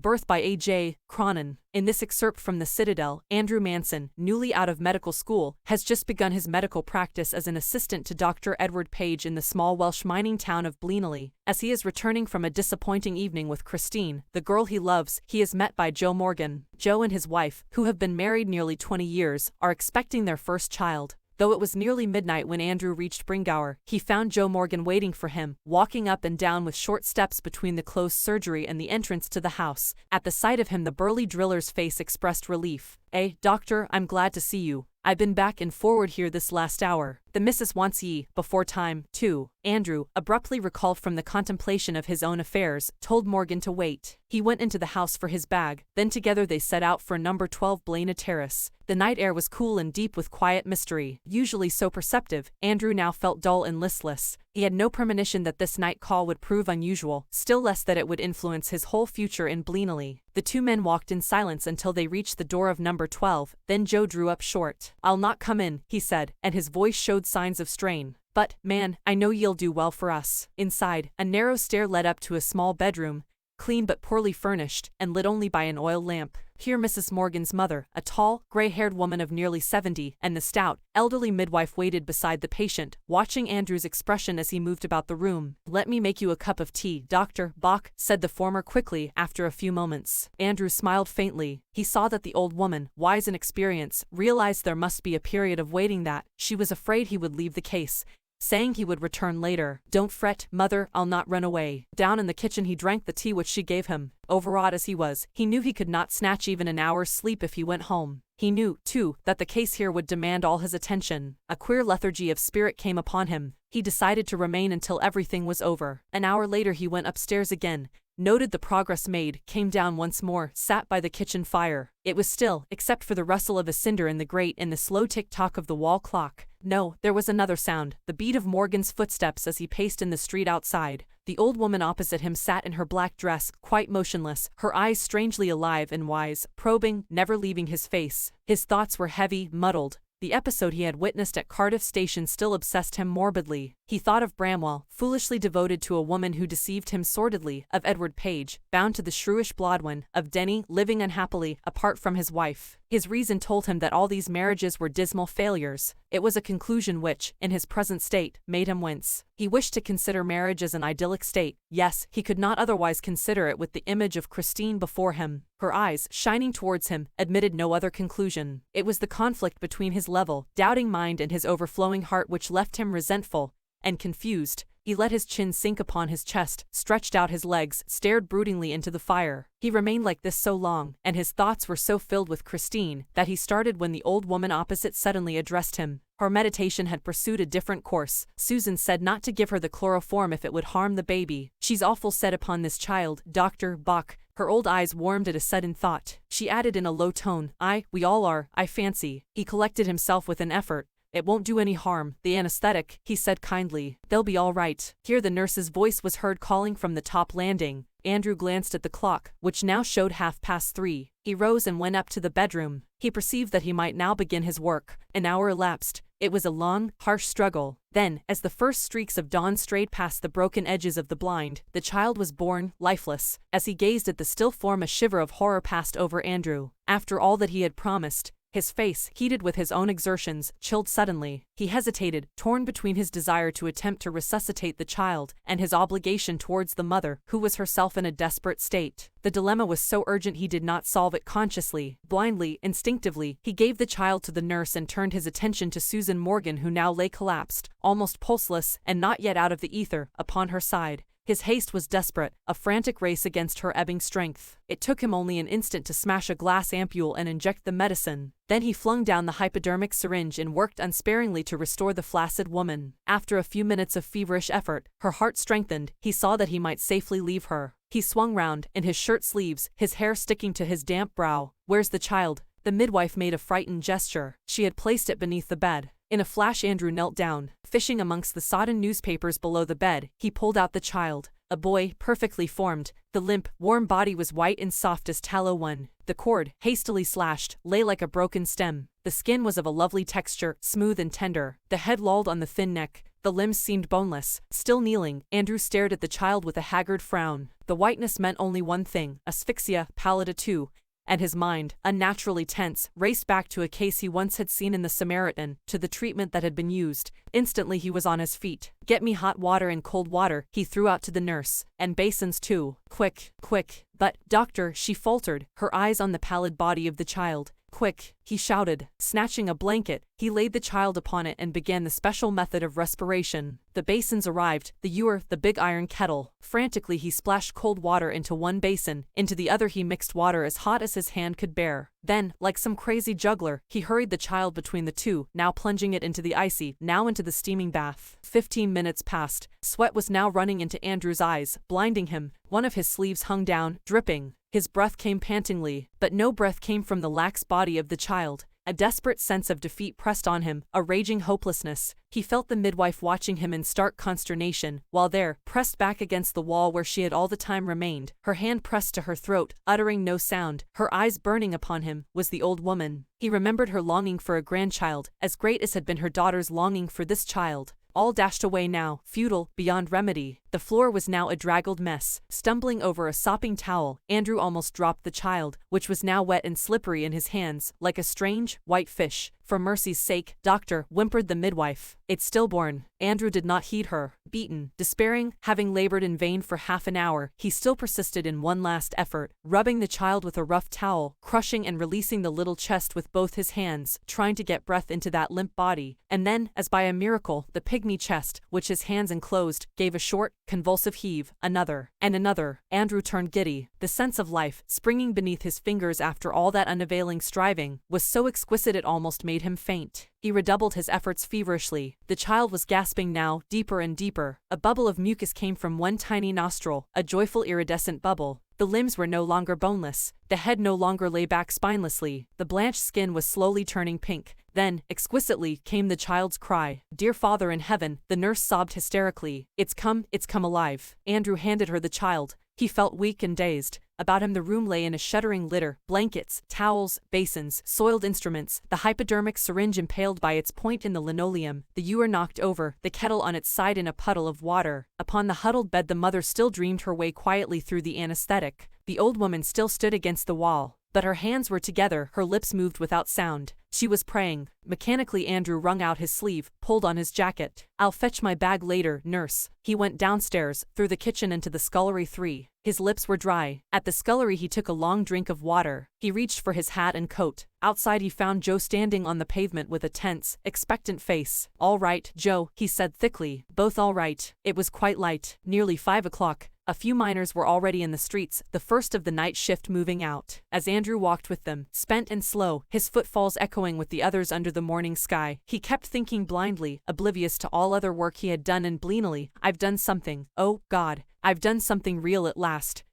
Birth by A.J. Cronin. In this excerpt from the Citadel, Andrew Manson, newly out of medical school, has just begun his medical practice as an assistant to Dr. Edward Page in the small Welsh mining town of Blaenau. As he is returning from a disappointing evening with Christine, the girl he loves, he is met by Joe Morgan. Joe and his wife, who have been married nearly 20 years, are expecting their first child. Though it was nearly midnight when Andrew reached Bringgour, he found Joe Morgan waiting for him, walking up and down with short steps between the closed surgery and the entrance to the house. At the sight of him, the burly driller's face expressed relief. Doctor, I'm glad to see you. I've been back and forward here this last hour. The missus wants ye, before time, too. Andrew, abruptly recalled from the contemplation of his own affairs, told Morgan to wait. He went into the house for his bag, then together they set out for number 12 Blaenau Terrace. The night air was cool and deep with quiet mystery. Usually so perceptive, Andrew now felt dull and listless. He had no premonition that this night call would prove unusual, still less that it would influence his whole future in Blaenau. The two men walked in silence until they reached the door of number 12, then Joe drew up short. "I'll not come in," he said, and his voice showed signs of strain. "But, man, I know ye'll do well for us." Inside, a narrow stair led up to a small bedroom, clean but poorly furnished, and lit only by an oil lamp. Here Mrs. Morgan's mother, a tall, gray-haired woman of nearly 70, and the stout, elderly midwife waited beside the patient, watching Andrew's expression as he moved about the room. "Let me make you a cup of tea, Dr. Bach," said the former quickly, after a few moments. Andrew smiled faintly. He saw that the old woman, wise in experience, realized there must be a period of waiting, that she was afraid he would leave the case, saying he would return later. "Don't fret, mother, I'll not run away." Down in the kitchen he drank the tea which she gave him. Overwrought as he was, he knew he could not snatch even an hour's sleep if he went home. He knew, too, that the case here would demand all his attention. A queer lethargy of spirit came upon him. He decided to remain until everything was over. An hour later he went upstairs again, noted the progress made, came down once more, sat by the kitchen fire. It was still, except for the rustle of a cinder in the grate and the slow tick-tock of the wall clock. No, there was another sound, the beat of Morgan's footsteps as he paced in the street outside. The old woman opposite him sat in her black dress, quite motionless, her eyes strangely alive and wise, probing, never leaving his face. His thoughts were heavy, muddled. The episode he had witnessed at Cardiff Station still obsessed him morbidly. He thought of Bramwell, foolishly devoted to a woman who deceived him sordidly, of Edward Page, bound to the shrewish Blodwen, of Denny, living unhappily, apart from his wife. His reason told him that all these marriages were dismal failures. It was a conclusion which, in his present state, made him wince. He wished to consider marriage as an idyllic state. Yes, he could not otherwise consider it with the image of Christine before him. Her eyes, shining towards him, admitted no other conclusion. It was the conflict between his level, doubting mind and his overflowing heart which left him resentful and confused. He let his chin sink upon his chest, stretched out his legs, stared broodingly into the fire. He remained like this so long, and his thoughts were so filled with Christine, that he started when the old woman opposite suddenly addressed him. Her meditation had pursued a different course. Susan said not to give her the chloroform if it would harm the baby. "She's awful set upon this child, Dr. Bach." Her old eyes warmed at a sudden thought. She added in a low tone, "We all are, I fancy." He collected himself with an effort. "It won't do any harm, the anesthetic," he said kindly. "They'll be all right." Here the nurse's voice was heard calling from the top landing. Andrew glanced at the clock, which now showed 3:30. He rose and went up to the bedroom. He perceived that he might now begin his work. An hour elapsed. It was a long, harsh struggle. Then, as the first streaks of dawn strayed past the broken edges of the blind, the child was born, lifeless. As he gazed at the still form, a shiver of horror passed over Andrew. After all that he had promised, his face, heated with his own exertions, chilled suddenly. He hesitated, torn between his desire to attempt to resuscitate the child and his obligation towards the mother, who was herself in a desperate state. The dilemma was so urgent he did not solve it consciously. Blindly, instinctively, he gave the child to the nurse and turned his attention to Susan Morgan, who now lay collapsed, almost pulseless, and not yet out of the ether, upon her side. His haste was desperate, a frantic race against her ebbing strength. It took him only an instant to smash a glass ampule and inject the medicine. Then he flung down the hypodermic syringe and worked unsparingly to restore the flaccid woman. After a few minutes of feverish effort, her heart strengthened. He saw that he might safely leave her. He swung round, in his shirt sleeves, his hair sticking to his damp brow. "Where's the child?" The midwife made a frightened gesture. She had placed it beneath the bed. In a flash Andrew knelt down. Fishing amongst the sodden newspapers below the bed, he pulled out the child. A boy, perfectly formed. The limp, warm body was white and soft as tallow one. The cord, hastily slashed, lay like a broken stem. The skin was of a lovely texture, smooth and tender. The head lolled on the thin neck. The limbs seemed boneless. Still kneeling, Andrew stared at the child with a haggard frown. The whiteness meant only one thing: asphyxia, pallida too. And his mind, unnaturally tense, raced back to a case he once had seen in the Samaritan, to the treatment that had been used. Instantly he was on his feet. "Get me hot water and cold water," he threw out to the nurse. "And basins too. Quick, quick." "But, doctor," she faltered, her eyes on the pallid body of the child. "Quick," he shouted. Snatching a blanket, he laid the child upon it and began the special method of respiration. The basins arrived, the ewer, the big iron kettle. Frantically he splashed cold water into one basin, into the other he mixed water as hot as his hand could bear. Then, like some crazy juggler, he hurried the child between the two, now plunging it into the icy, now into the steaming bath. 15 minutes passed. Sweat was now running into Andrew's eyes, blinding him. One of his sleeves hung down, dripping. His breath came pantingly, but no breath came from the lax body of the child. A desperate sense of defeat pressed on him, a raging hopelessness. He felt the midwife watching him in stark consternation, while there, pressed back against the wall where she had all the time remained, her hand pressed to her throat, uttering no sound, her eyes burning upon him, was the old woman. He remembered her longing for a grandchild, as great as had been her daughter's longing for this child. All dashed away now, futile, beyond remedy. The floor was now a draggled mess. Stumbling over a sopping towel, Andrew almost dropped the child, which was now wet and slippery in his hands, like a strange, white fish. "For mercy's sake, doctor," whimpered the midwife. "It's stillborn." Andrew did not heed her. Beaten, despairing, having labored in vain for half an hour, he still persisted in one last effort, rubbing the child with a rough towel, crushing and releasing the little chest with both his hands, trying to get breath into that limp body. And then, as by a miracle, the pygmy chest, which his hands enclosed, gave a short, convulsive heave. Another, and another. Andrew turned giddy. The sense of life, springing beneath his fingers after all that unavailing striving, was so exquisite it almost made him faint. He redoubled his efforts feverishly. The child was gasping now, deeper and deeper. A bubble of mucus came from one tiny nostril, a joyful iridescent bubble. The limbs were no longer boneless. The head no longer lay back spinelessly. The blanched skin was slowly turning pink. Then, exquisitely, came the child's cry. "Dear Father in heaven," the nurse sobbed hysterically. It's come alive." Andrew handed her the child. He felt weak and dazed. About him the room lay in a shuddering litter: blankets, towels, basins, soiled instruments, the hypodermic syringe impaled by its point in the linoleum, the ewer knocked over, the kettle on its side in a puddle of water. Upon the huddled bed the mother still dreamed her way quietly through the anesthetic. The old woman still stood against the wall, but her hands were together, her lips moved without sound. She was praying. Mechanically Andrew wrung out his sleeve, pulled on his jacket. "I'll fetch my bag later, nurse." He went downstairs, through the kitchen into the scullery 3. His lips were dry. At the scullery he took a long drink of water. He reached for his hat and coat. Outside he found Joe standing on the pavement with a tense, expectant face. "All right, Joe," he said thickly. "Both all right." It was quite light, nearly 5 o'clock. A few miners were already in the streets, the first of the night shift moving out. As Andrew walked with them, spent and slow, his footfalls echoing with the others under the morning sky, he kept thinking blindly, oblivious to all other work he had done, and bleanily, "I've done something. Oh, God, I've done something real at last.